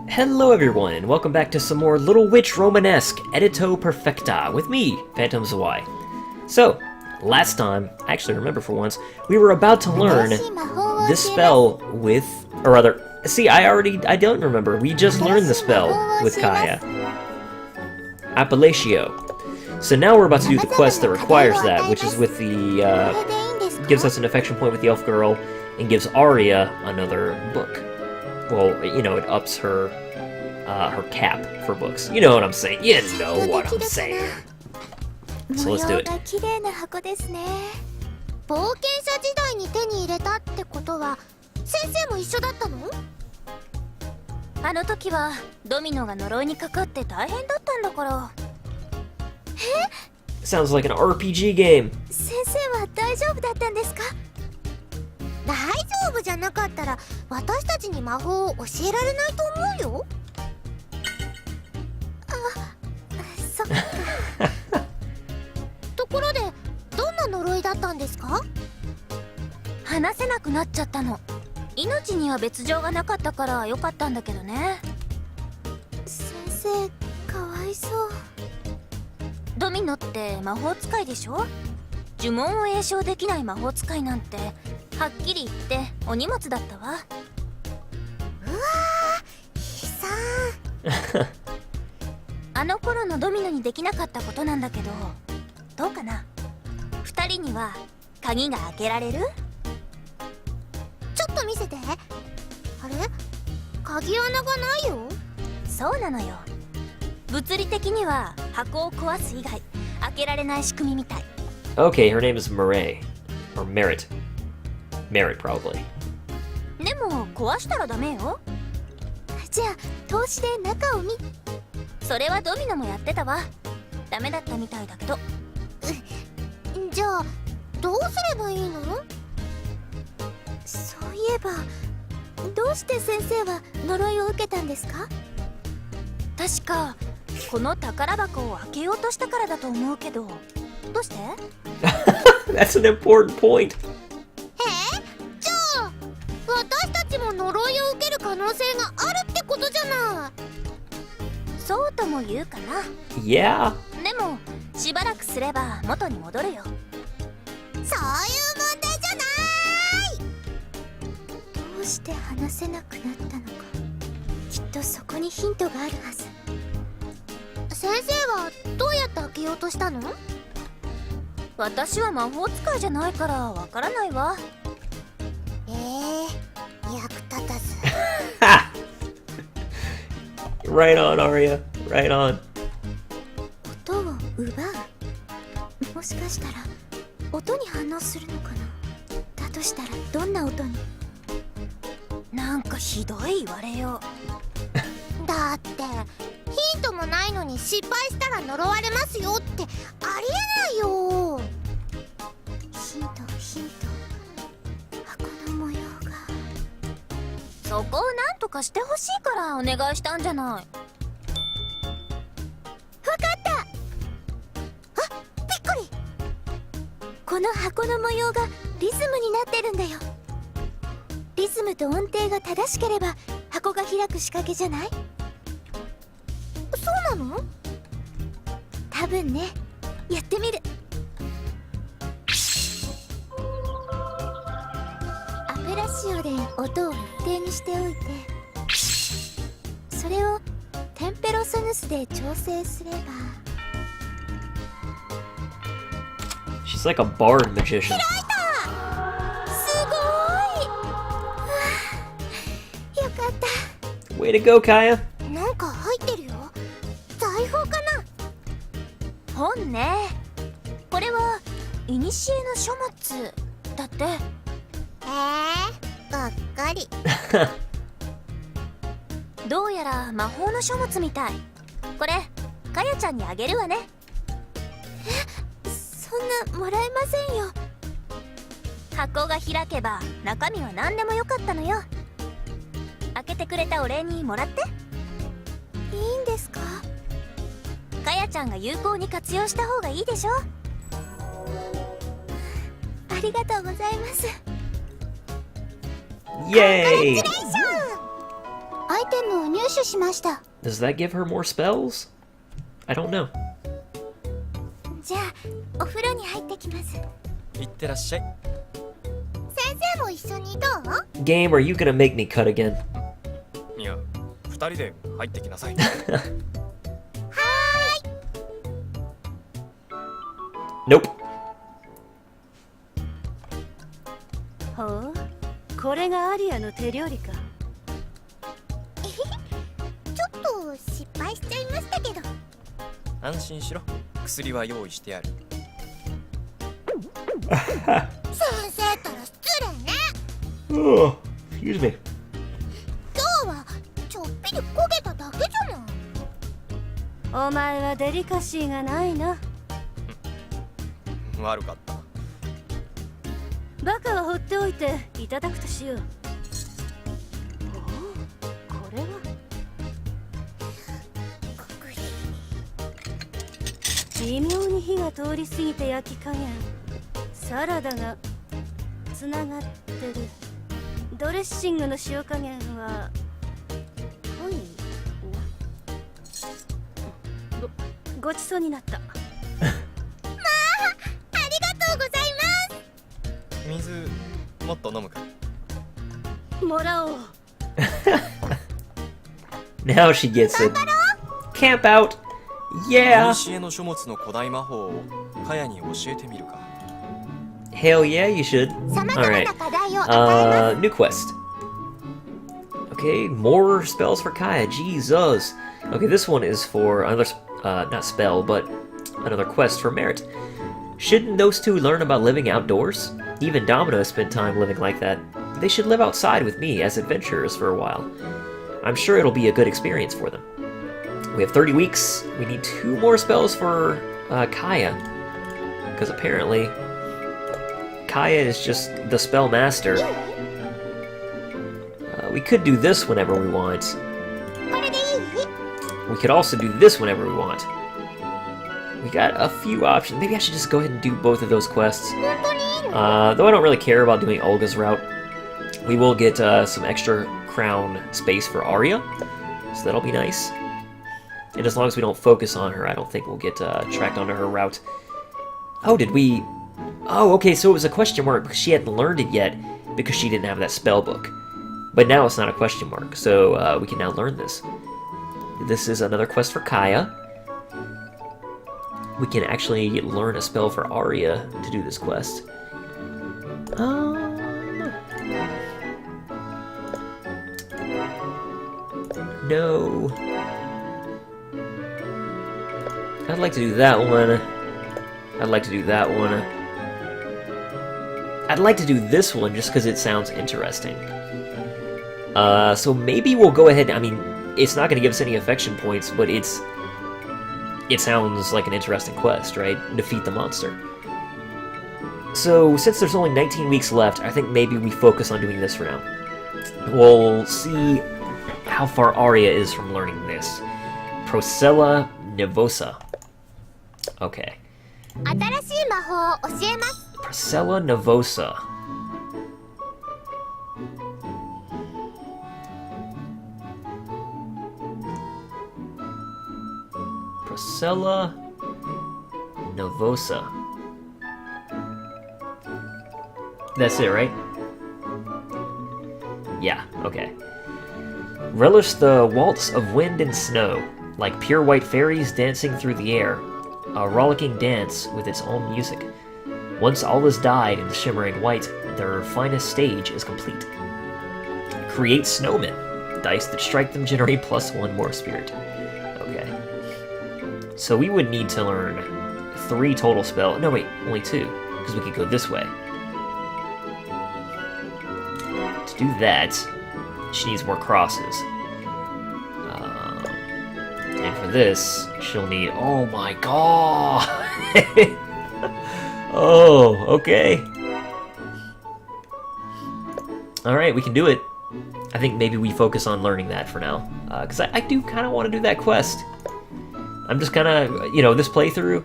Hello everyone, and welcome back to some more Little Witch Romanesque Edito Perfecta with me, Phantom Zwei. So, last time, I actually remember for once, we were about to learn this spell with, or rather, see, I don't remember, we just learned the spell with Kaya. Appellatio. So now we're about to do the quest that requires that, which is with the, gives us an affection point with the elf girl, and gives Arya another book. Well, you know, it ups her, her cap for books. You know what I'm saying. You know what I'm saying. So let's do it. 冒険者時代に手に入れたってことは、先生も一緒だったの？あの時はドミノが呪いにかかって大変だったんだから。Sounds like an RPG game. 先生は大丈夫だったんですか？大丈夫じゃなかったら私たちに魔法を教えられないと思うよ。あ、そっか。ところでどんな呪いだったんですか？話せなくなっちゃったの。命には別状がなかったからよかったんだけどね。先生、かわいそう。ドミノって魔法使いでしょ？呪文を詠唱できない魔法使いなんてはっきり言ってお荷物だったわ。うわー、悲惨。あの頃のドミノにできなかったことなんだけど、どうかな？二人には鍵が開けられる？ちょっと見せて。あれ？鍵穴がないよ。そうなのよ。物理的には箱を壊す以外開けられない仕組みみたい。Okay, her name is Merrett. Or Merrett. Merrett, probably. でも壊したらダメよ。じゃあ投資で中を見。それはドミノもやってたわ。ダメだったみたいだけど。じゃあどうすればいいの？そういえばどうして先生は呪いを受けたんですか？確かこの宝箱を開けようとしたからだと思うけど、どうして？ That's an important point. じゃあ私たちも呪いを受ける可能性があるってことじゃない。そうとも言うかな。 Yeah. でもしばらくすれば元に戻るよ。そういう問題じゃない。どうして話せなくなったのか、きっとそこにヒントがあるはず。先生はどうやって開けようとしたの？私は魔法使いじゃないからわからないわ。役立たず。Right on, Arya. Right on. 音を奪う？もしかしたら音に反応するのかな？だとしたらどんな音に？なんかひどい言われよう。だってヒントもないのに失敗したら呪われますよってありえないよ。ヒント箱の模様が。そこをなんとかしてほしいからお願いしたんじゃない。わかった。あ、びっくり。この箱の模様がリズムになってるんだよ。リズムと音程が正しければ箱が開く仕掛けじゃない？そうなの？多分ね。やってみる。アペラシオで音を一定にしておいて、それをテンペロソヌスで調整すれば。 She's like a bard magician. 開いた！すごい！よかった。 Way to go, Kaya. なんか入ってるよ。財宝かな？本ね。これは古の書物だって。がっかり。どうやら魔法の書物みたい。これかやちゃんにあげるわね。そんなもらえませんよ。箱が開けば中身は何でもよかったのよ。開けてくれたお礼にもらって。いいんですか？かやちゃんが有効に活用した方がいいでしょ。ありがとうございます。Yay! あアイテムを入手しました。 Does that give her more spells? I don't know. じゃあお風呂に入ってきます。いってらっしゃい。先生も一緒にどう？ Game, are you gonna make me cut again? いや、二人で入ってきなさい。Nope. ほう、これがアリアの手料理か。ちょっと失敗しちゃいましたけど。安心しろ。薬は用意してある。先生ったら失礼ね。 Oh, excuse me. 今日はちょっぴり焦げただけじゃない。お前はデリカシーがないな。悪かった。バカは放っておいていただくとしよう。おお、これは微妙に火が通り過ぎて焼き加減。サラダがつながってる。ドレッシングの塩加減は濃いな。ごちそうになった。水もっと飲むか。もらおう。Now she gets it. Camp out. Yeah. 古の書物の古代魔法をカヤに教えてみるか。Hell yeah, you should. 様々 Alright. な課題を与えます。 New quest. Okay, more spells for Kaya. Jesus. Okay, this one is for another, not spell, but another quest for Merrett. Shouldn't those two learn about living outdoors? Even Domino has spent time living like that. They should live outside with me as adventurers for a while. I'm sure it'll be a good experience for them. We have 30 weeks. We need 2 more spells for Kaya. Because apparently, Kaya is just the spell master. We could do this whenever we want. これでいい？ We could also do this whenever we want. We got a few options. Maybe I should just go ahead and do both of those quests. 本当にいいの？ Though I don't really care about doing Olga's route. We will get some extra crown space for Arya, so that'll be nice. And as long as we don't focus on her, I don't think we'll get tracked onto her route. Oh, did we... Oh, okay, so it was a question mark because she hadn't learned it yet because she didn't have that spell book. But now it's not a question mark, so we can now learn this. This is another quest for Kaya. We can actually learn a spell for Arya to do this quest. No. I'd like to do that one. I'd like to do that one. I'd like to do this one just because it sounds interesting. So maybe we'll go ahead. I mean, it's not going to give us any affection points, but it sounds like an interesting quest, right? Defeat the monster. So since there's only 19 weeks left, I think maybe we focus on doing this for now. We'll see how far Arya is from learning this. Procella Nervosa. Okay. 新しい魔法を教えます。 Procella Nervosa. Procella Nervosa. That's it, right? Yeah, okay. Relish the waltz of wind and snow, like pure white fairies dancing through the air, a rollicking dance with its own music. Once all is dyed in shimmering white, their finest stage is complete. Create snowmen. Dice that strike them generate +1 more spirit. Okay. So we would need to learn 3 total spells. No, wait, only 2, because we could go this way. To do that, she needs more crosses. And for this, she'll need... Oh my god! Oh, okay. Alright, we can do it. I think maybe we focus on learning that for now. Because I do kind of want to do that quest. I'm just kind of, you know, this playthrough,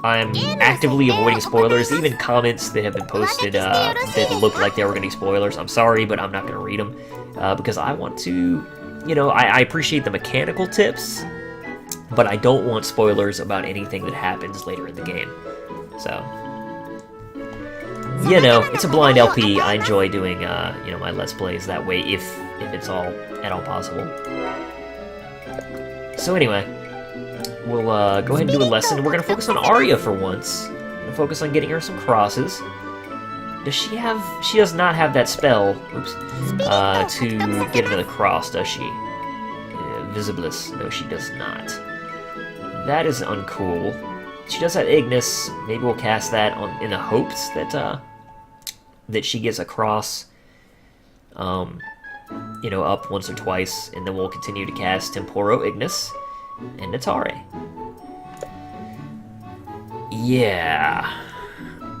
I'm actively avoiding spoilers. Even comments that have been posted that look like they were going to be spoilers. I'm sorry, but I'm not going to read them. Because I want to you know, I appreciate the mechanical tips, but I don't want spoilers about anything that happens later in the game. So, you know, it's a blind LP. I enjoy doing, you know, my Let's Plays that way, if it's at all possible. So anyway, we'll go ahead and do a lesson. We're gonna focus on Arya for once. We'll focus on getting her some crosses. Does she have? She does not have that spell. Oops. To get another cross, does she? Visibilis. No, she does not. That is uncool. She does have Ignis. Maybe we'll cast that on in the hopes that that she gets a cross. You know, up once or twice, and then we'll continue to cast Temporo Ignis and Natare. Yeah.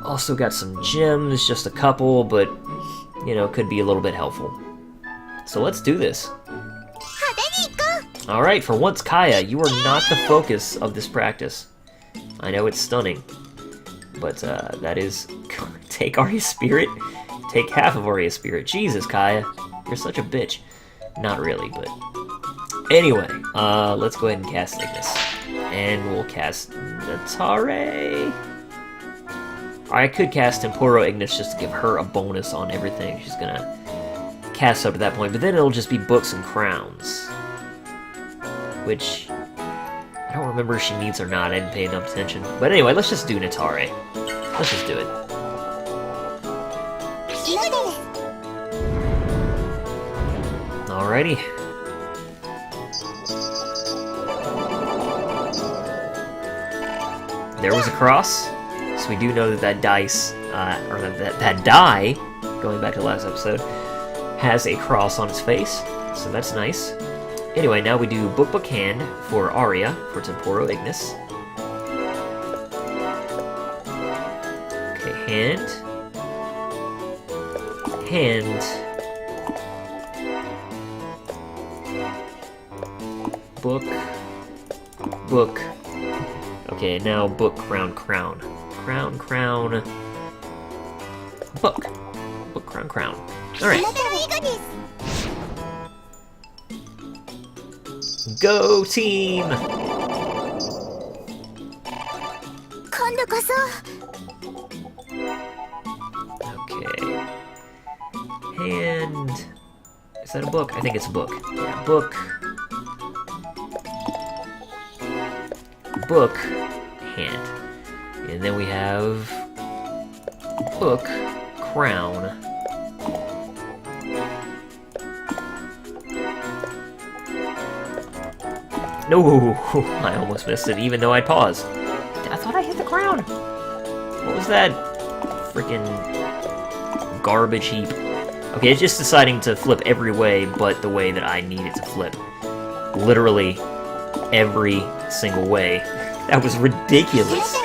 Also got some gems, just a couple, but, you know, could be a little bit helpful. So let's do this. Alright, for once, Kaya, you are not the focus of this practice. I know it's stunning, but that is... Take Arya's Spirit? Take half of Arya's Spirit. Jesus, Kaya. You're such a bitch. Not really, but... Anyway, let's go ahead and cast Ignis. And we'll cast Natare. I could cast Temporo Ignis just to give her a bonus on everything she's gonna cast up to that point, but then it'll just be books and crowns. Which, I don't remember if she needs or not, I didn't pay enough attention. But anyway, let's just do Natare. Let's just do it. Alrighty. There was a cross, so we do know that that dice, or that die, going back to the last episode, has a cross on its face, so that's nice. Anyway, now we do Book Hand for Arya, for Temporo Ignis. Okay, hand. Hand. Book. Book. Okay, now book, crown, crown. Crown, crown. Book. Book, crown, crown. Alright. Go, team! Okay. Hand. Is that a book? I think it's a book. Yeah, book. Book. Hand. And then we have book, crown. No, I almost missed it, even though I paused. I thought I hit the crown. What was that? Freaking garbage heap. Okay, it's just deciding to flip every way but the way that I need it to flip. Literally every single way. That was ridiculous.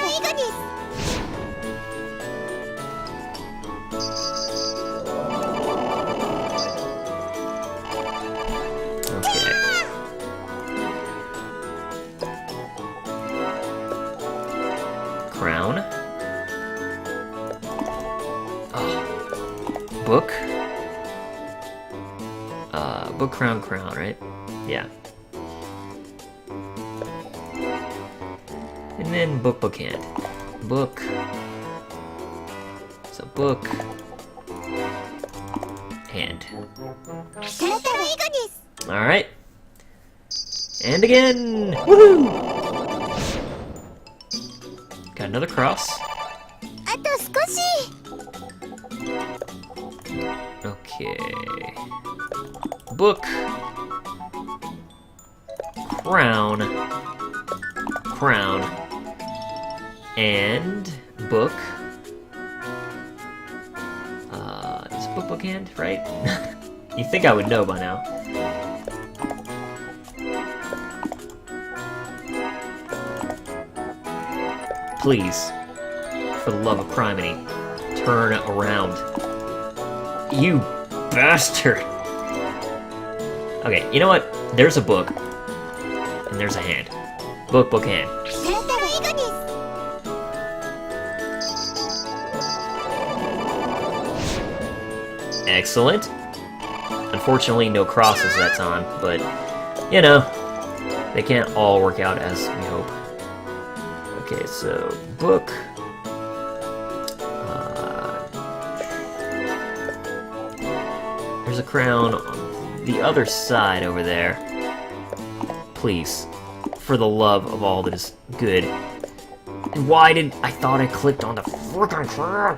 Crown. Oh. Book. Book, crown, crown, right? Yeah. And then book, book, hand. Book. So book. Hand. Alright. And again! Woohoo! Got another cross. Okay. Book. Crown. Crown. And book. Is book book hand, right? You think I would know by now. Please, for the love of criminy, turn around. You bastard! Okay, you know what? There's a book, and there's a hand. Book, book, hand. Excellent. Unfortunately, no crosses that time, but, you know, they can't all work out as we hope. Okay, so, book. There's a crown on the other side over there. Please, for the love of all that is good. And why did I thought I clicked on the frickin' crown?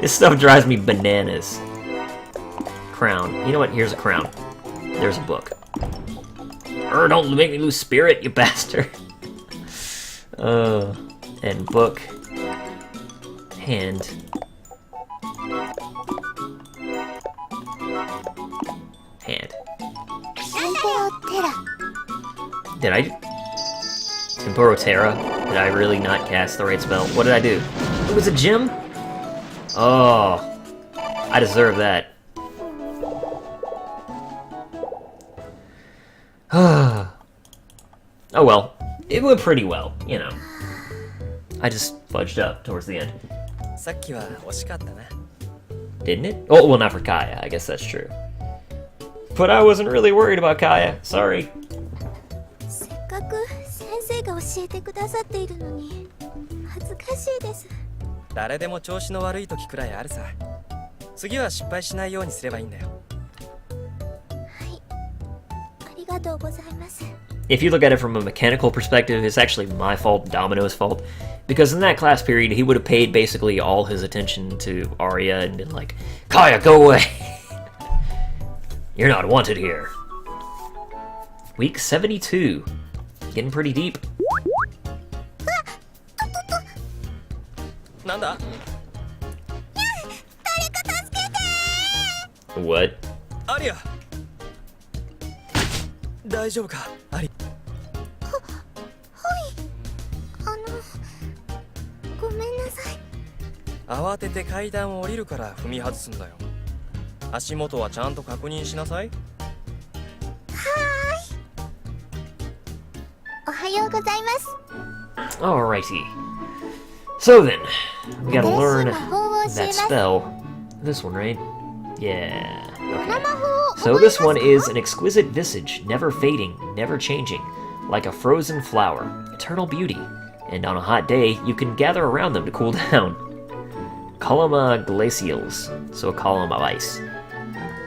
This stuff drives me bananas. Crown. You know what? Here's a crown. There's a book. Don't make me lose spirit, you bastard. And book. Hand. Hand. Did I... Temporo Terra? Did I really not cast the right spell? What did I do? It was a gem? Oh. I deserve that. Oh well. It went pretty well, you know. I just fudged up towards the end. さっきは惜しかったな。 Didn't it? Oh, well, not for Kaya. I guess that's true. But I wasn't really worried about Kaya. Sorry. せっかく先生が教えてくださっているのに恥ずかしいです。誰でも調子の悪い時くらいあるさ。次は失敗しないようにすればいいんだよ。はい、ありがとうございます。 If you look at it from a mechanical perspective, it's actually my fault, Domino's fault. Because in that class period, he would have paid basically all his attention to Arya and been like, Kaya, go away! You're not wanted here. Week 72. Getting pretty deep. なんだ? What? アリア大丈夫かアリごめんなさい。慌てて階段を降りるから踏み外すんだよ。足元はちゃんと確認しなさい。おはようございます。 Alrighty. So then, we gotta learn that spell. This one, right? Yeah. Okay. So this one is an exquisite visage, never fading, never changing, like a frozen flower, eternal beauty. And on a hot day, you can gather around them to cool down. Column glacials, so a column of ice.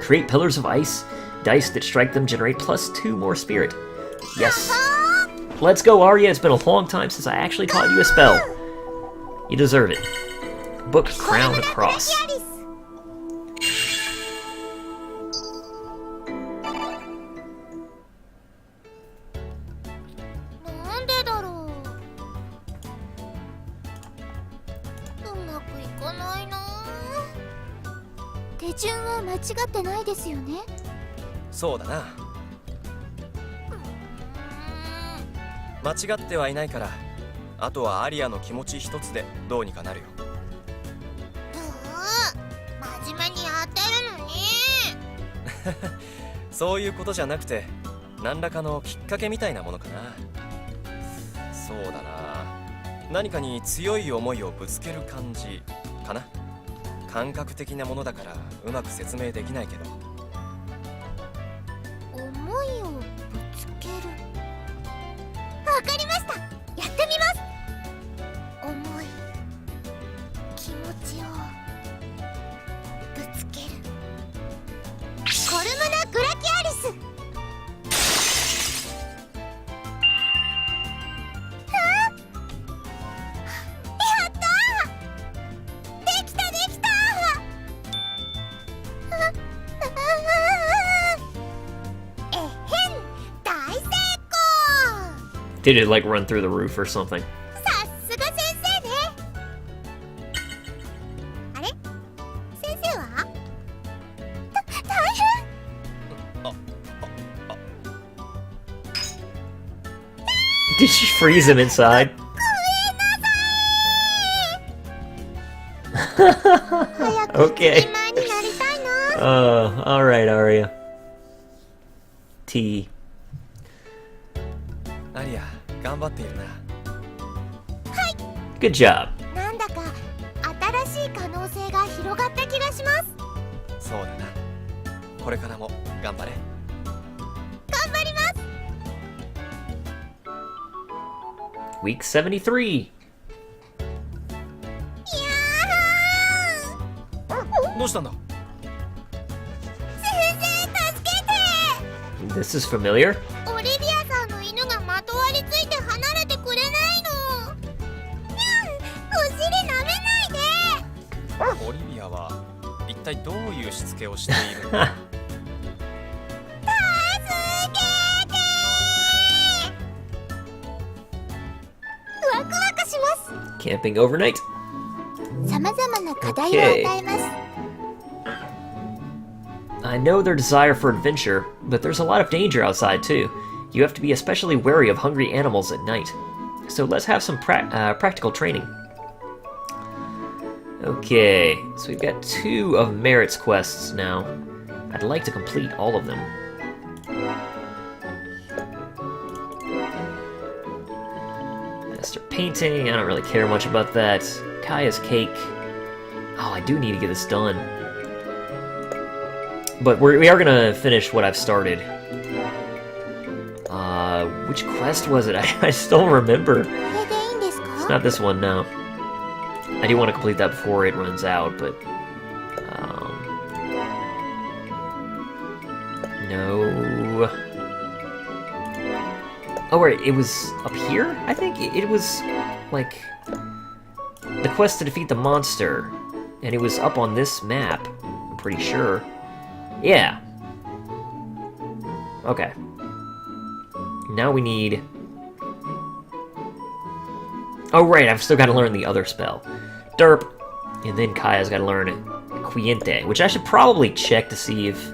Create pillars of ice. Dice that strike them generate +2 more spirit. Yes. Let's go, Arya. It's been a long time since I actually taught you a spell. You deserve it. Book Crown Cross. なんでだろう。うまくいかないな。手順は間違ってないですよね。そうだな。間違ってはいないから、あとはアリアの気持ち一つでどうにかなるよ。真面目にやってるのに。そういうことじゃなくて、何らかのきっかけみたいなものかな。そうだな。何かに強い思いをぶつける感じかな。感覚的なものだからうまく説明できないけど。思いをぶつける。わかりました。やってみます。思い、気持ちをぶつける。コルムナ・グラキアリス。やったー。できたできたえへん、大成功。 Did it like run through the roof or something? さすが先生ね。あれ、先生は大変。 Did she freeze him inside? 早く Okay. 一人前になりたいな。Alright, Arya. T. アリア、頑張っているな。Good job. なんだか新しい可能性が広がった気がします。そうだな。これからも頑張れ。頑張ります。 Week 73. どうしたんだ？先生、助けて。 This is familiar. オリビアさんの犬がまとわりついて離れてくれないの。お尻舐めないで。オリビアは一体どういうしつけをしているの？ワクワクします。 Camping overnight. さまざまな課題を与えます。 I know their desire for adventure, but there's a lot of danger outside too. You have to be especially wary of hungry animals at night. So let's have some practical training. Okay, so we've got 2 of Merrett's quests now. I'd like to complete all of them. Master painting, I don't really care much about that. Kaya's cake. Oh, I do need to get this done. But we are gonna finish what I've started. Which quest was it? I still don't remember. これでいいんですか？ It's not this one, no. I do want to complete that before it runs out, but... no... Oh, wait, it was up here? I think it was, like... the quest to defeat the monster. And it was up on this map, I'm pretty sure. Yeah. Okay. Now we need... oh, right, I've still got to learn the other spell. Derp. And then Kaya's got to learn Quiente, which I should probably check to see if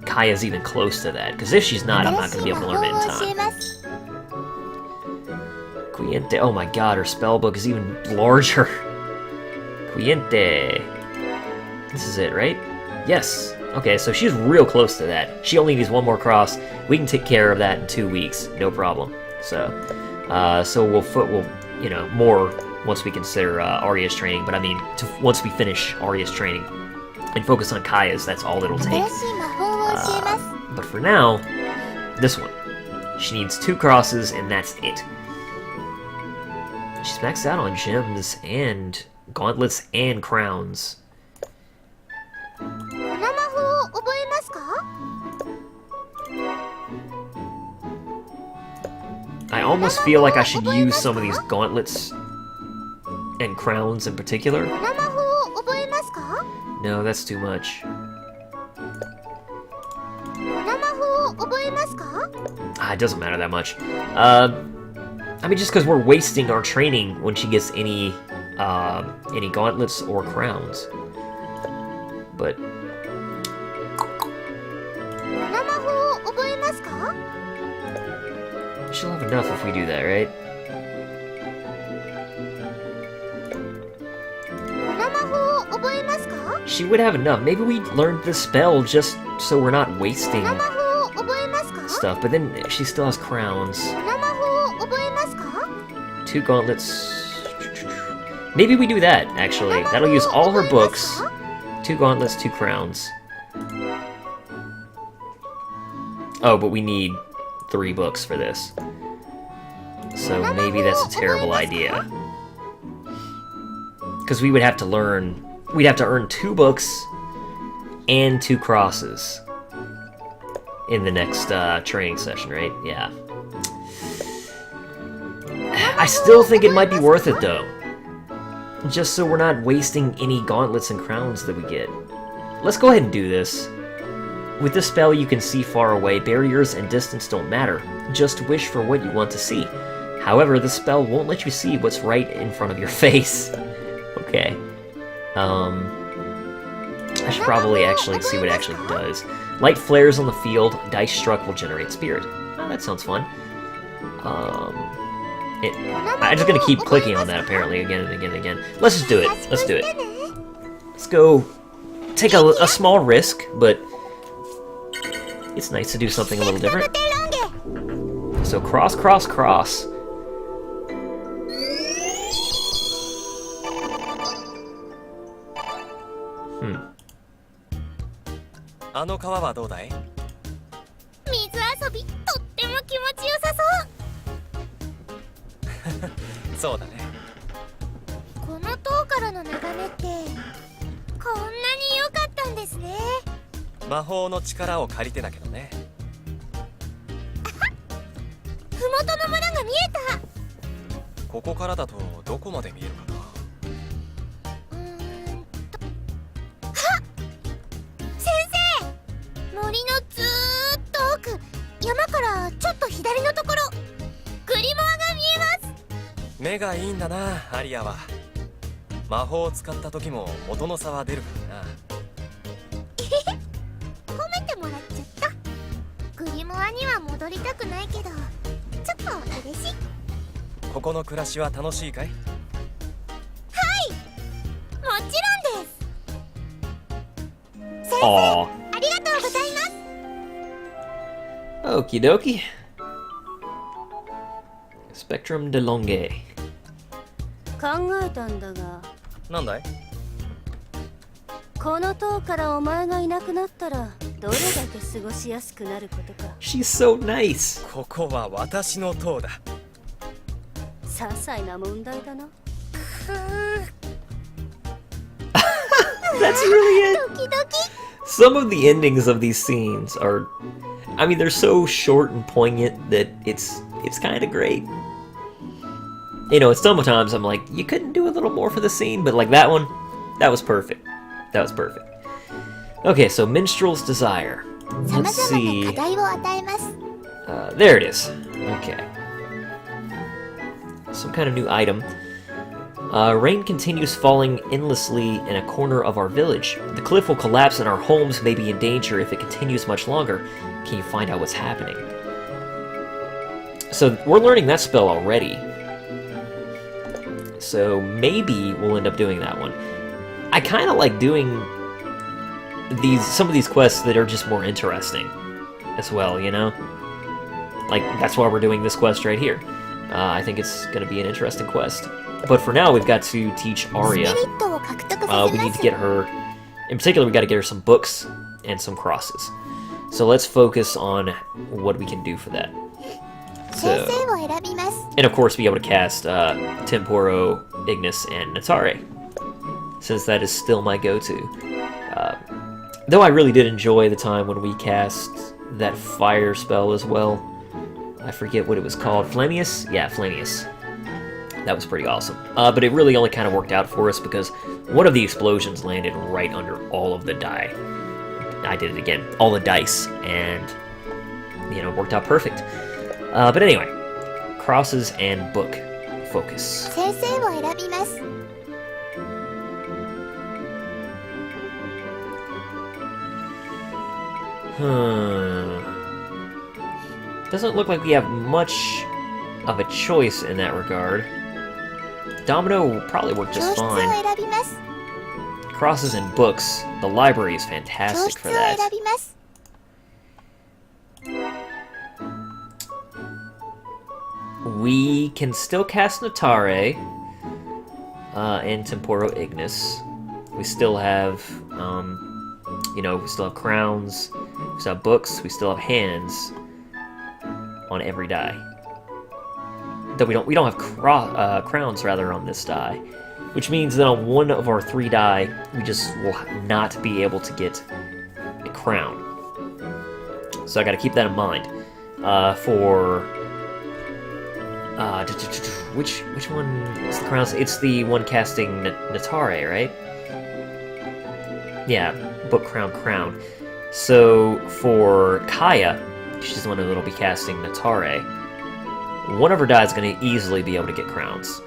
Kaya's even close to that. Because if she's not, I'm not going to be able to learn it in time. Quiente. Oh my god, her spell book is even larger. Quiente. This is it, right? Yes. Okay, so she's real close to that. She only needs 1 more cross. We can take care of that in 2 weeks, no problem. So we'll you know, more once we consider Arya's training. But I mean, once we finish Arya's training and focus on Kaya's, that's all it'll take. 新しい魔法を教えます。 But for now, this one. She needs 2 crosses, and that's it. She's maxed out on gems and gauntlets and crowns. この魔法を覚えますか？ I almost feel like I should use some of these gauntlets and crowns in particular. この魔法を覚えますか？ No, that's too much. この魔法を覚えますか？ It doesn't matter that much. I mean, just because we're wasting our training when she gets any gauntlets or crowns. But この魔法を覚えますか？ she'll have enough if we do that, right? この魔法を覚えますか？ She would have enough. Maybe we learned the spell just so we're not wasting この魔法を覚えますか？ stuff. But then she still has crowns. この魔法を覚えますか？ 2 gauntlets. Maybe we do that, actually. That'll use all her books. 2 gauntlets, 2 crowns. Oh, but we need 3 books for this. So maybe that's a terrible idea. Because we would have to learn... we'd have to earn 2 books and 2 crosses in the next training session, right? Yeah. I still think it might be worth it, though. Just so we're not wasting any gauntlets and crowns that we get. Let's go ahead and do this. With this spell, you can see far away. Barriers and distance don't matter. Just wish for what you want to see. However, the spell won't let you see what's right in front of your face. Okay. I should probably actually see what it actually does. Light flares on the field. Dice struck will generate spirit. Oh, that sounds fun. I'm just gonna keep clicking on that apparently again and again and again. Let's just do it. Let's do it. Let's go take a small risk, but it's nice to do something a little different. So cross, cross, cross. あの川はどうだい？水遊びとっても気持ちよさそう。そうだね。この塔からの眺めってこんなに良かったんですね。魔法の力を借りてだけどね。麓の村が見えた。ここからだとどこまで見えるかな。先生、森のずーっと奥、山からちょっと左のところ、グリモアが見えます。目がいいんだな、アリアは。魔法を使った時も音の差は出るからな。褒めてもらっちゃった。グリモアには戻りたくないけど、ちょっと嬉しい。ここの暮らしは楽しいかい？もちろんです。先生、Aw. ありがとうございます。 Okie dokie. Spectrum de Longue. 考えたんだが、なんだい？この塔からお前がいなくなったらどれだけ過ごしやすくなることか。 She's so nice. ここは私の塔だ。些細な問題だな。 That's really it. ドキドキ。 Some of the endings of these scenes are, I mean, they're so short and poignant that it's kind of great. You know, sometimes I'm like, you couldn't do a little more for the scene, but like that one, that was perfect. That was perfect. Okay, so Minstrel's Desire. さま Let's ざまな see. 課題を与えます。 There it is. Okay. Some kind of new item. Rain continues falling endlessly in a corner of our village. The cliff will collapse and our homes may be in danger if it continues much longer. Can you find out what's happening? So we're learning that spell already. So maybe we'll end up doing that one. I kind of like doing some of these quests that are just more interesting as well, you know? Like, that's why we're doing this quest right here. I think it's going to be an interesting quest. But for now, we've got to teach ス Arya. ピリットを獲得さ We せま need す。 to get her... In particular, we got to get her some books and some crosses. So let's focus on what we can do for that. 先 So, 生を選びます。 and of course, be able to cast Temporo, Ignis, and Natare, since that is still my go-to. Though I really did enjoy the time when we cast that fire spell as well. I forget what it was called. Flammius? Yeah, Flammius. That was pretty awesome. But it really only kind of worked out for us because one of the explosions landed right under all of the die. I did it again. All the dice. And, you know, it worked out perfect. But anyway. Crosses and book. Focus. 先生を選びます。 Doesn't look like we have much of a choice in that regard. Domino will probably work 教 just 室を fine. 選びます。 Crosses and books. The library is 教 fantastic 室 for を that. 選びます。 We can still cast Natare and Temporo Ignis. We still have, you know, we still have crowns, we still have books, we still have hands on every die. Though we don't have crowns rather on this die, which means that on one of our 3 die, we just will not be able to get a crown. So I got to keep that in mind. Which one is the crown? It's the one casting Natare, right? Yeah, book crown. So for Kaya, she's the one that'll be casting Natare. One of her die is going to easily be able to get crowns.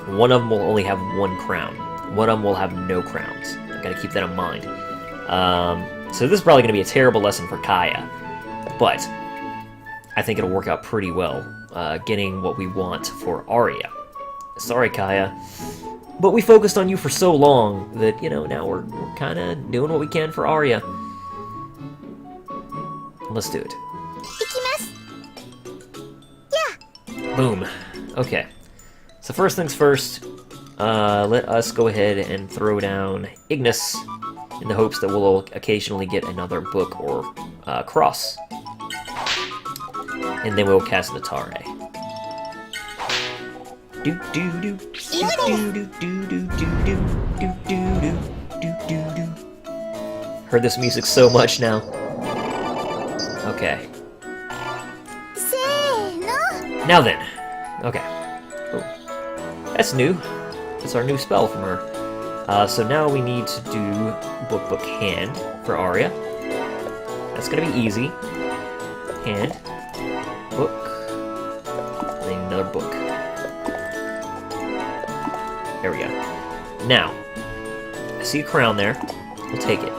One of them will only have 1 crown. One of them will have no crowns. I've got to keep that in mind. So this is probably going to be a terrible lesson for Kaya, but I think it'll work out pretty well, getting what we want for Arya. Sorry, Kaya, but we focused on you for so long that, you know, now we're kind of doing what we can for Arya. Let's do it. 行きます。 Boom. Okay. So first things first, let us go ahead and throw down Ignis in the hopes that we'll occasionally get another book or cross. And then we'll cast Natare. Do do do do do do do do do do do do do do. Heard this music so much now. Okay. Now then. Okay. Oh. That's new. That's our new spell from her. So now we need to do book hand for Arya. That's gonna be easy. Hand. Book. And then another book. There we go. Now, I see a crown there. We'll take it.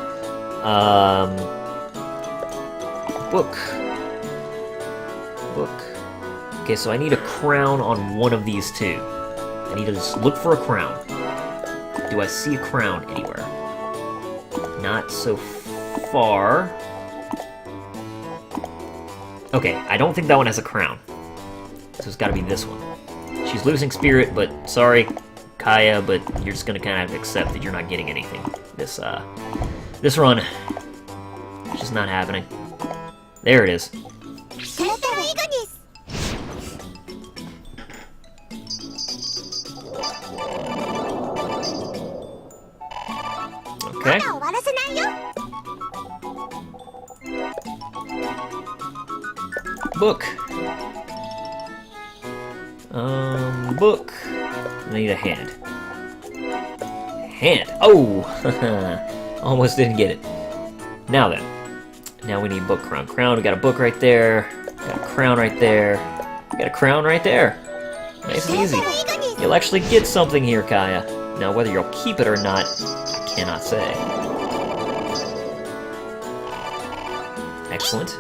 Book. Book. Okay, so I need a crown on one of these two. I need to just look for a crown. Do I see a crown anywhere? Not so far. Okay, I don't think that one has a crown. So it's gotta be this one. She's losing spirit, but sorry, Kaya, but you're just gonna kind of accept that you're not getting anything. This run. It's just not happening. There it is. Okay. Book. Book. I need a hand. Hand. Oh! Almost didn't get it. Now then. Now we need book crown. Crown, we got a book right there. Got a crown right there. Got a crown right there. Nice and easy. You'll actually get something here, Kaya. Now whether you'll keep it or not, I cannot say. Excellent.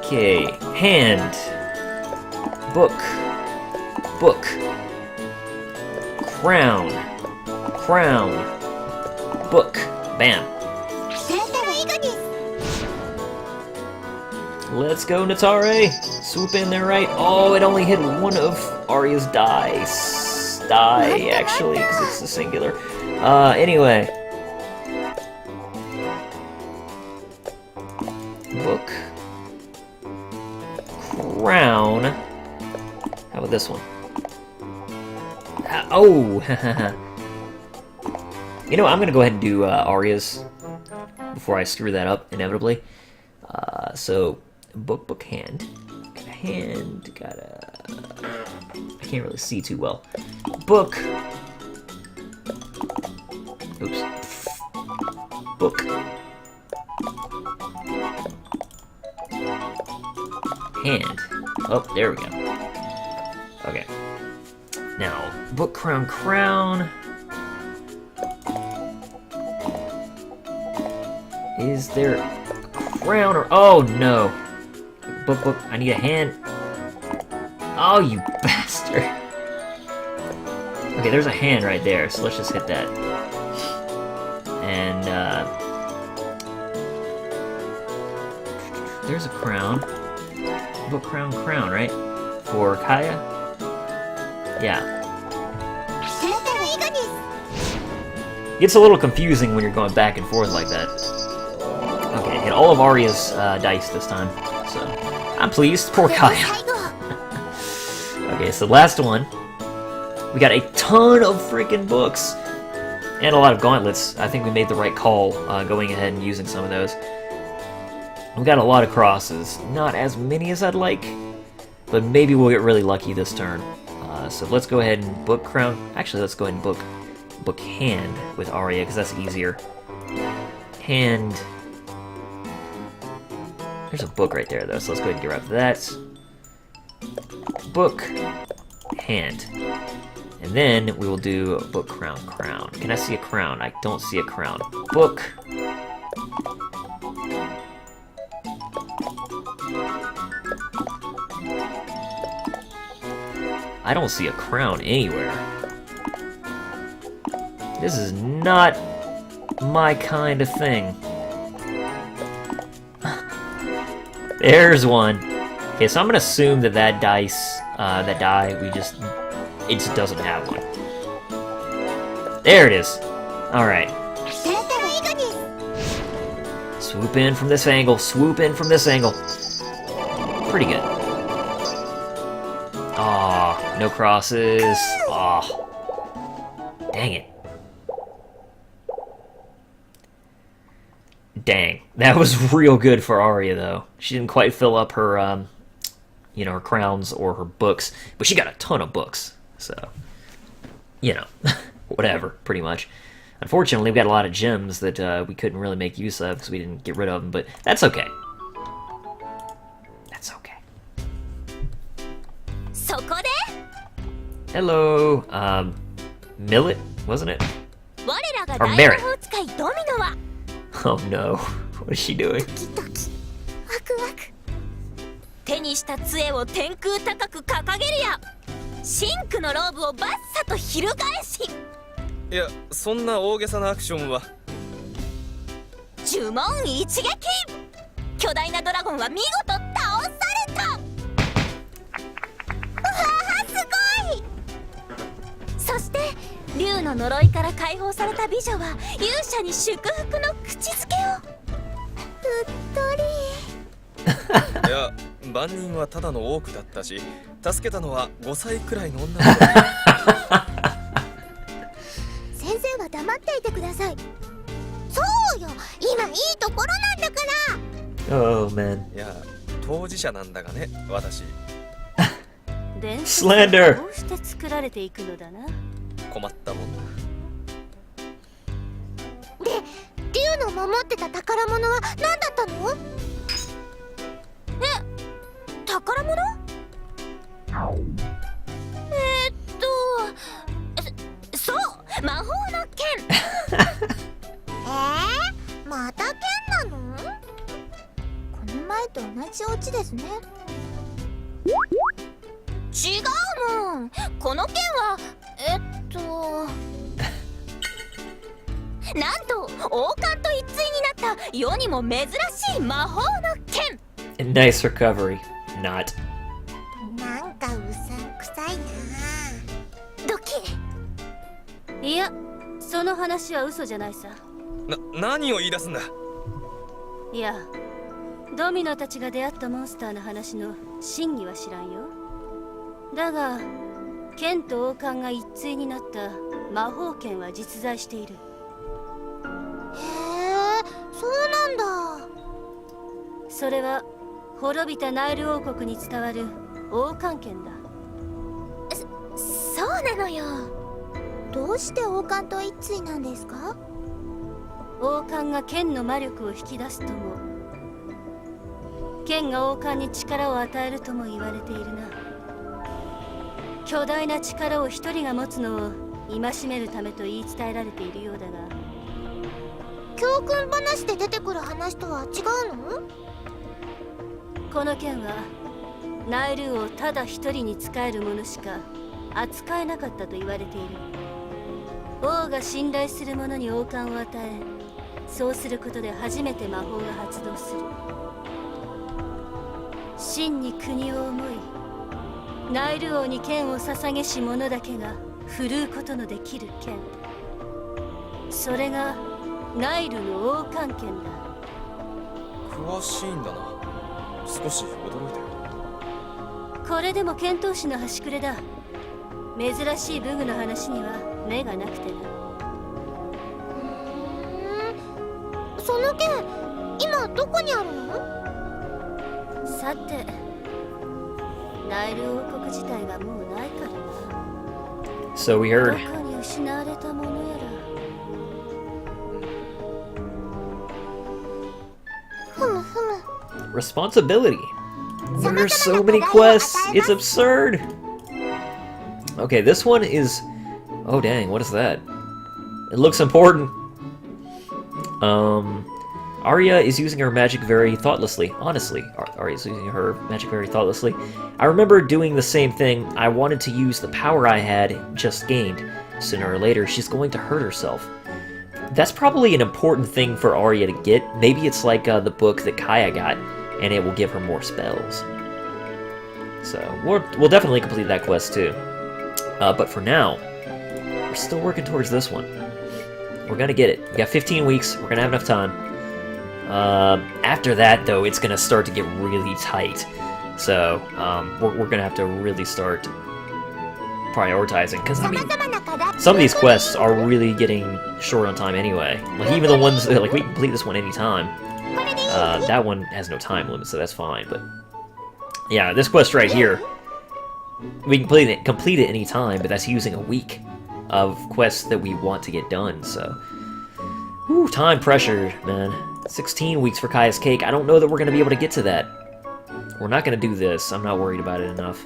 Okay, hand. Book. Book. Crown. Crown. Book. Bam. Let's go, Natare. Swoop in there, right? Oh, it only hit one of Arya's dice. Die, actually, because it's the singular. Anyway. Book. Crown. How about this one? Oh! You know, I'm gonna go ahead and do Arya's before I screw that up, inevitably. So, book, hand. Got a hand, got a... I can't really see too well. Book. Oops. Book. Hand. Oh, there we go. Okay. Now, book, crown, crown. Is there a crown or... Oh, no. Book, I need a hand. Oh, you bastard. Okay, there's a hand right there, so let's just hit that. And, there's a crown. Book, crown, crown, right? For Kaya? Yeah. Gets a little confusing when you're going back and forth like that. Okay, hit all of Arya's dice this time, so I'm pleased. Poor Kaya. Okay, so last one. We got a ton of freaking books and a lot of gauntlets. I think we made the right call going ahead and using some of those. We got a lot of crosses. Not as many as I'd like, but maybe we'll get really lucky this turn. So let's go ahead and book crown. Actually, let's go ahead and book hand with Arya, because that's easier. Hand. There's a book right there, though, so let's go ahead and get rid of that. Book. Hand. And then we will do book, crown, crown. Can I see a crown? I don't see a crown. Book. I don't see a crown anywhere. This is not my kind of thing. There's one. Okay, so I'm gonna assume that that dice, that die, it just doesn't have one. There it is. Alright. Swoop in from this angle. Swoop in from this angle. Pretty good. Aw, no crosses. Aw. Dang it. Dang. That was real good for Arya, though. She didn't quite fill up her, you know, her crowns or her books, but she got a ton of books. So, you know, whatever, pretty much. Unfortunately, we got a lot of gems that we couldn't really make use of because we didn't get rid of them, but that's okay. That's okay. Hello, Millet, wasn't it? Or Merrett. Oh no, what is she doing? 手にした杖を天空高く掲げるやシンクのローブをバッサと翻しいや、そんな大げさなアクションは。呪文一撃巨大なドラゴンは見事倒された。うわーすごい。そして竜の呪いから解放された美女は勇者に祝福の口づけを。うっとり。いや、万人はただの多くだったし、助けたのは5歳くらいの女の子。先生は黙っていてください。そうよ、今いいところなんだから。Oh man. いや、当事者なんだがね、私。Slander. こうして作られていくのだな。困ったもんだ。で、竜の守ってた宝物は何だったの？宝物？そう魔法の剣また剣なの？この前と同じオチですね。違うもん。この剣はなんと王冠と一対になった世にも珍しい魔法の剣。Nice recovery. Not. なんかうさんくさいな。ドキ。いや、その話は嘘じゃないさ。何を言い出すんだ。いや、ドミノたちが出会ったモンスターの話の真偽は知らんよ。だが剣と王冠が一対になった魔法剣は実在している。へえ、そうなんだ。それは滅びたナイル王国に伝わる王冠剣だ。そうなのよ。どうして王冠と一対なんですか？王冠が剣の魔力を引き出すとも、剣が王冠に力を与えるとも言われているな。巨大な力を一人が持つのを戒めるためと言い伝えられているようだが、教訓話で出てくる話とは違うの？この剣はナイル王ただ一人に仕える者しか扱えなかったと言われている。王が信頼する者に王冠を与え、そうすることで初めて魔法が発動する。真に国を思い、ナイル王に剣を捧げし者だけが振るうことのできる剣。それがナイルの王冠剣だ。詳しいんだな。少し驚いたよ。これでも剣闘士の端くれだ。珍しい武具の話には目がなくてな。その剣、今どこにあるの？さて、ナイル王国自体がもうないからな。So we heard. どこに失われたものやら。ふむふむ。Responsibility. There are so many quests. It's absurd. Okay, this one is... Oh dang, what is that? It looks important. Arya is using her magic very thoughtlessly. Honestly, Arya is using her magic very thoughtlessly. I remember doing the same thing. I wanted to use the power I had just gained. Sooner or later, she's going to hurt herself. That's probably an important thing for Arya to get. Maybe it's like the book that Kaya got, and it will give her more spells. So, we'll definitely complete that quest too. But for now, we're still working towards this one. We're gonna get it. We got 15 weeks. We're gonna have enough time. After that, though, it's gonna start to get really tight. So, we're gonna have to really start prioritizing. Because, I mean, some of these quests are really getting short on time anyway. Like, even the ones that, like, we can complete this one anytime. That one has no time limit, so that's fine. But, yeah, this quest right here, we can complete it anytime, but that's using a week of quests that we want to get done, so... Ooh, time pressure, man. 16 weeks for Kaya's Cake. I don't know that we're going to be able to get to that. We're not going to do this. I'm not worried about it enough.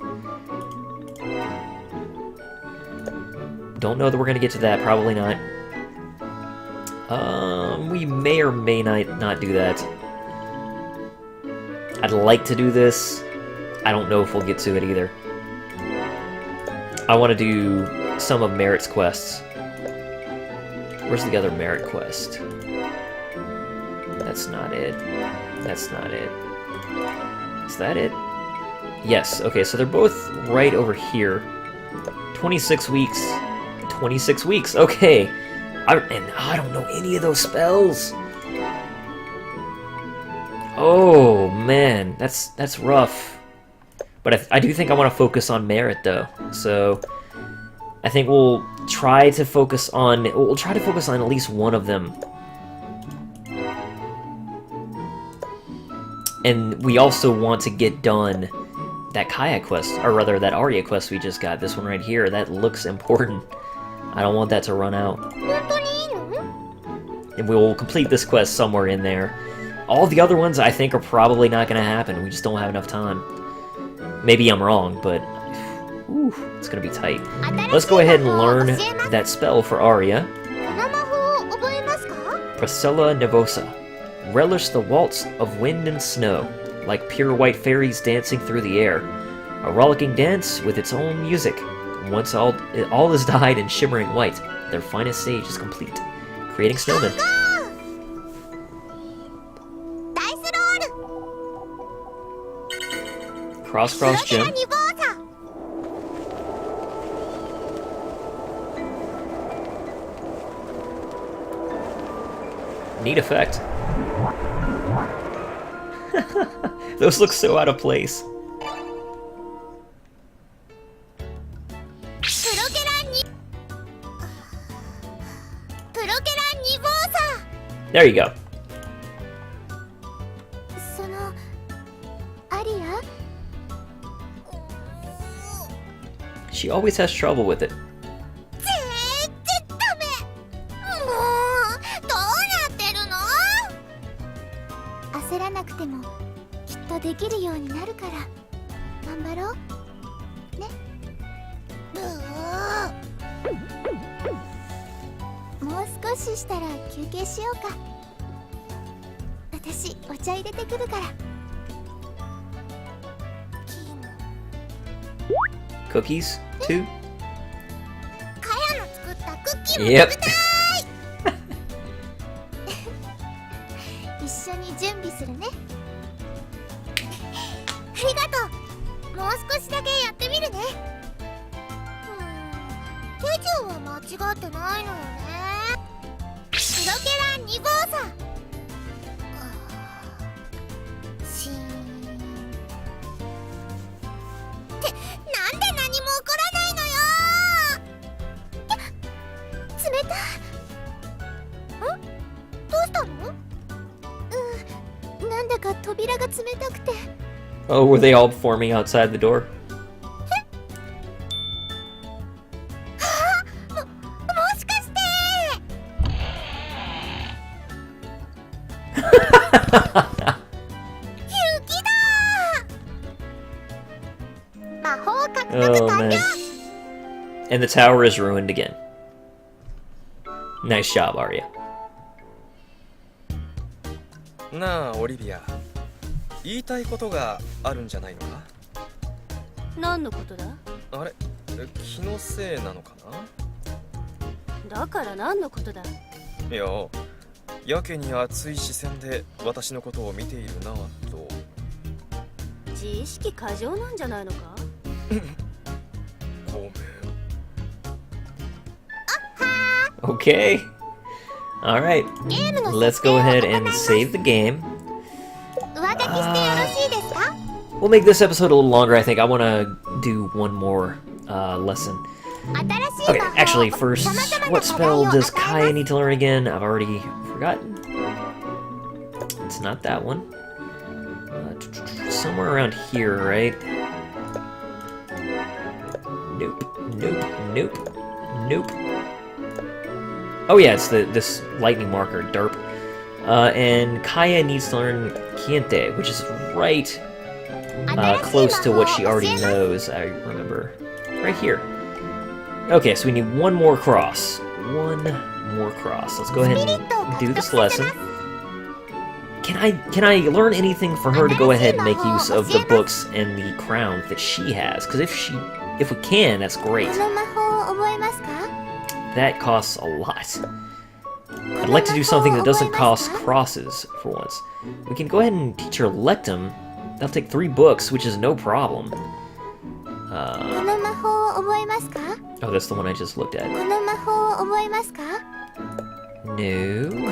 Don't know that we're going to get to that. Probably not. We may or may not do that. I'd like to do this. I don't know if we'll get to it either. I want to do some of Merrett's quests. Where's the other Merrett quest? That's not it. That's not it. Is that it? Yes. Okay, so they're both right over here. 26 weeks. 26 weeks. Okay. I don't know any of those spells. Oh, man. That's rough. But I do think I want to focus on Merrett, though. So... I think we'll try to focus on at least one of them. And we also want to get done that Kaya quest, or rather that Arya quest we just got, this one right here. That looks important. I don't want that to run out. And we will complete this quest somewhere in there. All the other ones I think are probably not going to happen. We just don't have enough time. Maybe I'm wrong, but... Ooh, it's gonna be tight. Let's go ahead and learn that spell for Arya. Priscilla Nevosa. Relish the waltz of wind and snow, like pure white fairies dancing through the air. A rollicking dance with its own music. Once all is dyed in shimmering white, their finest stage is complete, creating snowmen. Cross jump. Neat effect. Those look so out of place. There you go. She always has trouble with it. Cookies, too? Yep. Oh, were they all forming outside the door? Oh, man. And the tower is ruined again. Nice job, Arya. なあ、オリビア。言いたいことがあるんじゃないのか？何のことだ？あれ、気のせいなのかな？だから何のことだ？いや、やけに熱い視線で私のことを見ているなと。自意識過剰なんじゃないのか？ごめん。Okay. Alright, ゲームの let's 設定 go を ahead 行い and ます save the game. 上書きしてよろしいですか？ We'll make this episode a little longer, I think. I want to do one more lesson. 新しい Okay, 魔法 actually, を first, 様々な what 課題を spell 与え does ま Kaya す need to learn again? I've already forgotten. It's not that one. Somewhere around here, right? Nope, nope, nope, nope. Oh yeah, it's this lightning marker, derp. And Kaya needs to learn Kiente, which is right close to what she already knows, I remember. Right here. Okay, so we need one more cross. One more cross. Let's go ahead and do this lesson. Can I learn anything for her to go ahead and make use of the books and the crown that she has? Because if we can, that's great. この魔法を覚えますか？ That costs a lot. I'd like to do something that doesn't cost crosses for once. We can go ahead and teach her Lectum. That'll take 3 books, which is no problem. この魔法を覚えますか？ Oh, that's the one I just looked at. この魔法を覚えますか？ No, こ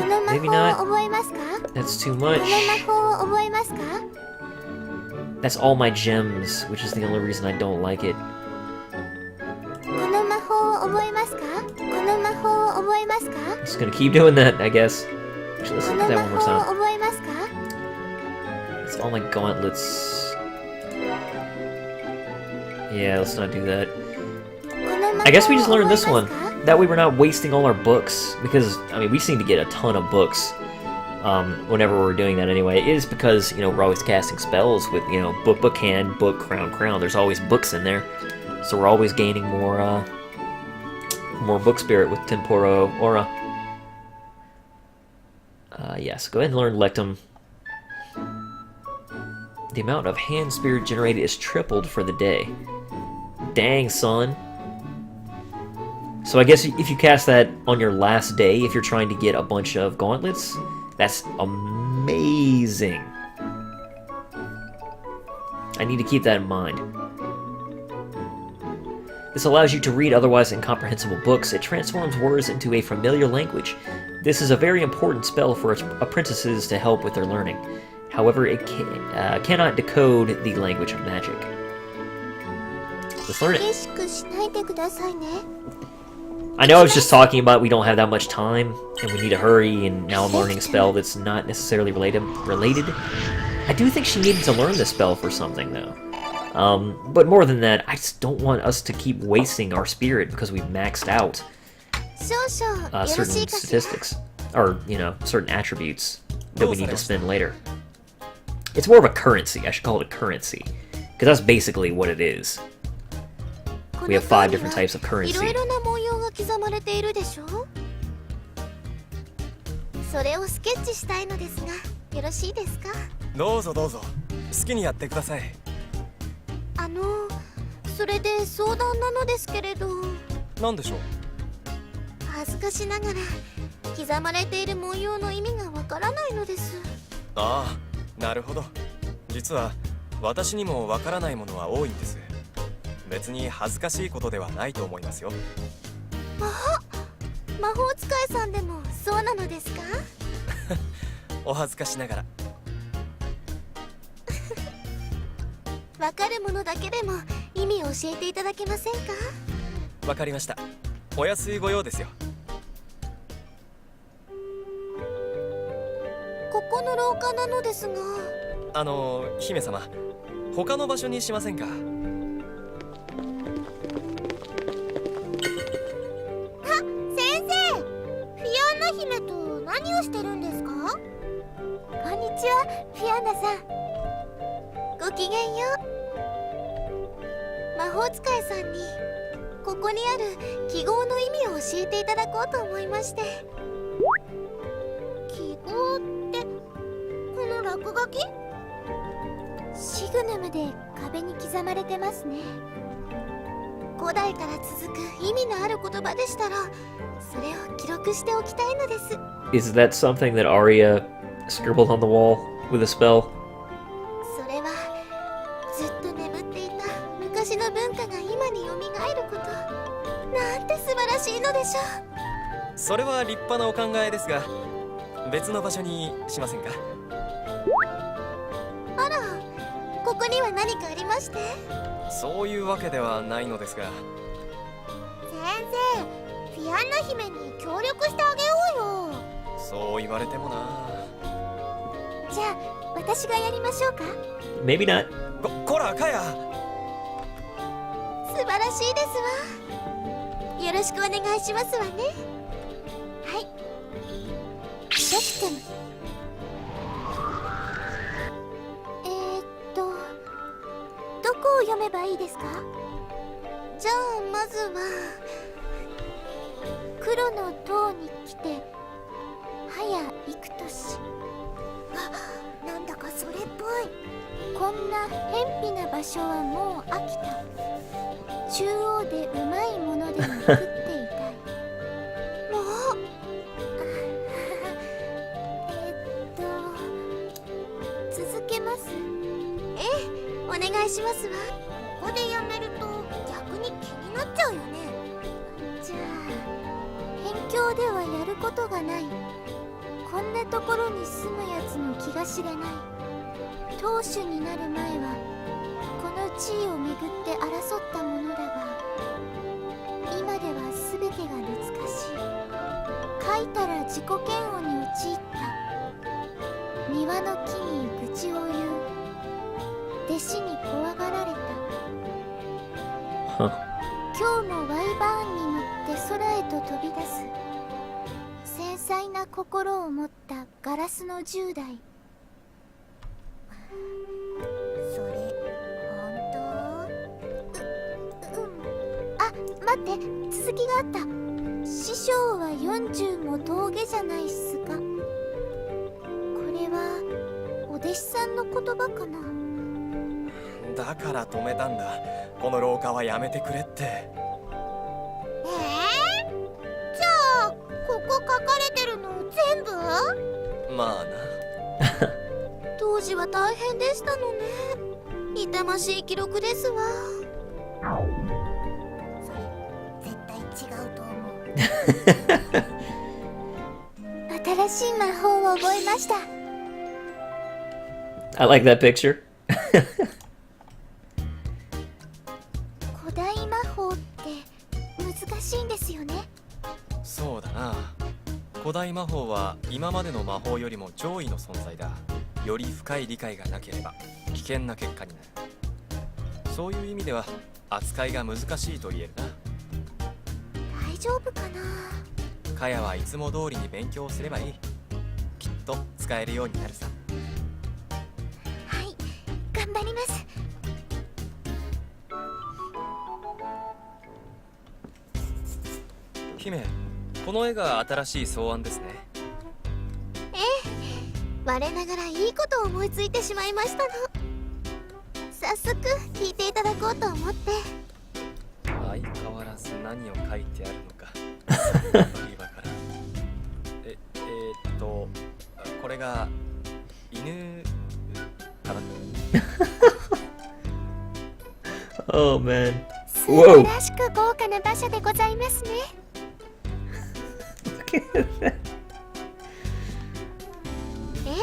の魔 maybe 法を not. 覚えますか？ That's too この much. 魔法を覚えますか？ That's all my gems, which is the only reason I don't like it. この魔法を覚えますか？この魔法を覚えますか？ Just gonna keep doing that, I guess. Actually, let's こ look の at that 魔 one more 法を time. 覚えますか？ It's all my gauntlets. Yeah, let's not do that. この魔法を I guess we just learned this 覚え one. ますか？ That way we're not wasting all our books. Because, I mean, we seem to get a ton of books whenever we're doing that anyway. It is because, you know, we're always casting spells with, you know, book, hand, book, crown, crown. There's always books in there. So we're always gaining more book spirit with Temporo Aura. Yes, go ahead and learn Lectum. The amount of hand spirit generated is tripled for the day. Dang, son. So I guess if you cast that on your last day, if you're trying to get a bunch of gauntlets, that's amazing. I need to keep that in mind. This allows you to read otherwise incomprehensible books. It transforms words into a familiar language. This is a very important spell for apprentices to help with their learning. However, it cannot decode the language of magic. Let's learn it. 激しくしないでくださいね。 I know I was just talking about we don't have that much time, and we need to hurry, and now I'm learning a spell that's not necessarily related. I do think she needed to learn this spell for something, though. But more than that, I just don't want us to keep wasting our spirit because we've maxed out 少々よろし certain いかしら。 statistics, or, you know, certain attributes that we need to spend later. It's more of a currency. I should call it a currency, because that's basically what it is. We have 5 different types of い currency. ろいろな模様が刻まれているでしょ？それをスケッチしたいのですが、よろしいですか？どうぞどうぞ、好きにやってください。それで相談なのですけれど、なんでしょう。恥ずかしながら刻まれている文様の意味がわからないのです。ああ、なるほど。実は私にもわからないものは多いんです。別に恥ずかしいことではないと思いますよ。魔法使いさんでもそうなのですか？お恥ずかしながら。わかるものだけでも意味を教えていただけませんか？わかりました。お安いご用ですよ。ここの廊下なのですが。姫様、他の場所にしませんか？先生、フィアンナ姫と何をしてるんですか？こんにちは、フィアンナさん。ごきげんよう。魔法使いさんにここにある記号の意味を教えていただこうと思いまして。記号ってこの落書き？シグヌムで壁に刻まれてますね。古代から続く意味のある言葉でしたら、それを記録しておきたいのです。 Is that something that Arya scribbled on the wall with a spell? それはずっと眠っていた昔の文化が今によみがえること。なんて素晴らしいのでしょう。それは立派なお考えですが、別の場所にしませんか？あら、ここには何かありまして？そういうわけではないのですが。先生、フィアンナ姫に協力してあげようよ。そう言われてもな。じゃあ私がやりましょうか。 Maybe not. こらカヤ。素晴らしいですわ。よろしくお願いしますわね。はい。Lectum。どこを読めばいいですか？じゃあまずは黒の塔に来て早幾年。あ、なんだかそれっぽい。こんな偏僻な場所はもう飽きた。中央でうまいものでも食っていたい。もう続けます。ええ、お願いしますわ。ここでやめると逆に気になっちゃうよね。じゃあ辺境ではやることがない。こんなところに住むやつの気が知れない。当主になる前はこの地位をめぐって争ったものだが、今では全てが懐かしい。書いたら自己嫌悪に陥った。庭の木に愚痴を言う。弟子に怖がられた。今日もワイバーンに乗って空へと飛び出す。繊細な心を持ったガラスの10代。それ本当？あ、待って、続きがあった。師匠は40も峠じゃないっすか。これはお弟子さんの言葉かな。だから止めたんだ。この廊下はやめてくれって。じゃあここ書かれてるの全部？まあな。当時は大変でしたのね。痛ましい記録ですわ。それ絶対違うと思う。新しい魔法を覚えました。 I like that picture. 古代魔法って難しいんですよね。そうだな。古代魔法は今までの魔法よりも上位の存在だ。より深い理解がなければ危険な結果になる。そういう意味では扱いが難しいと言えるな。大丈夫かな。カヤはいつも通りに勉強すればいい。きっと使えるようになるさ。はい、頑張ります。姫、この絵が新しい草案ですね。ええ、我ながらいいことを思いついてしまいましたの。早速聞いていただこうと思って。相変わらず何を書いてあるのかさっぱりわからん。これが犬かな。Oh man. 素晴らしく豪華な馬車でございますね。ええ、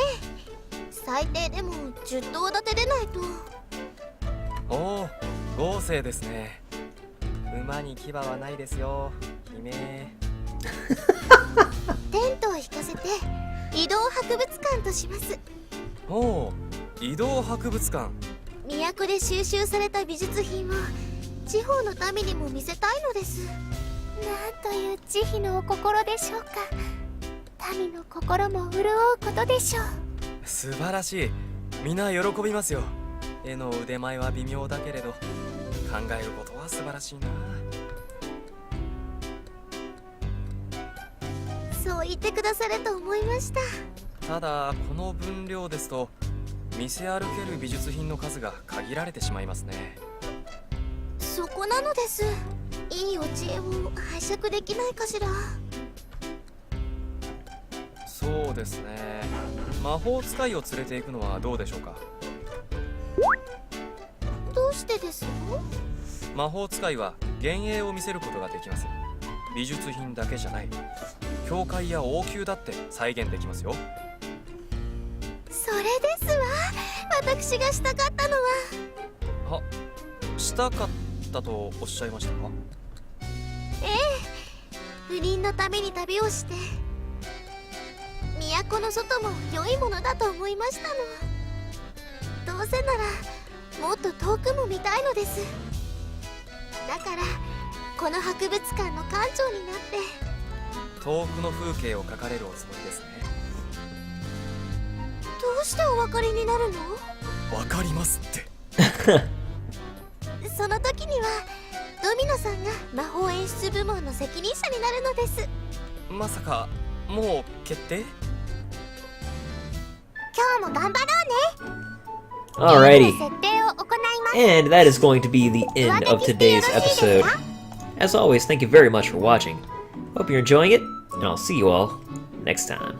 最低でも10頭立てでないと。おお、豪勢ですね。馬に牙はないですよ、姫。テントを引かせて移動博物館とします。おお、移動博物館。都で収集された美術品を地方の民にも見せたいのです。なんという慈悲のお心でしょうか。民の心も潤うことでしょう。素晴らしい。みんな喜びますよ。絵の腕前は微妙だけれど考えることは素晴らしいな。そう言ってくださると思いました。ただこの分量ですと見せ歩ける美術品の数が限られてしまいますね。そこなのです。いいお知恵を拝借できないかしら。そうですね。魔法使いを連れて行くのはどうでしょうか。どうしてですの？魔法使いは幻影を見せることができます。美術品だけじゃない、教会や王宮だって再現できますよ。それですわ、私がしたかったのは。したかったとおっしゃいましたか？不倫のために旅をして、都の外も良いものだと思いましたの。どうせならもっと遠くも見たいのです。だからこの博物館の館長になって遠くの風景を描かれるおつもりですね。どうしてお分かりになるの？わかりますって。その時にはドミノさんが魔法演出部門の責任者になるのです。まさかもう決定？今日も頑張ろうね。 Alrighty. 設定を行います。 And that is going to be the end of today's episode. As always, thank you very much for watching. Hope you're enjoying it, and I'll see you all next time.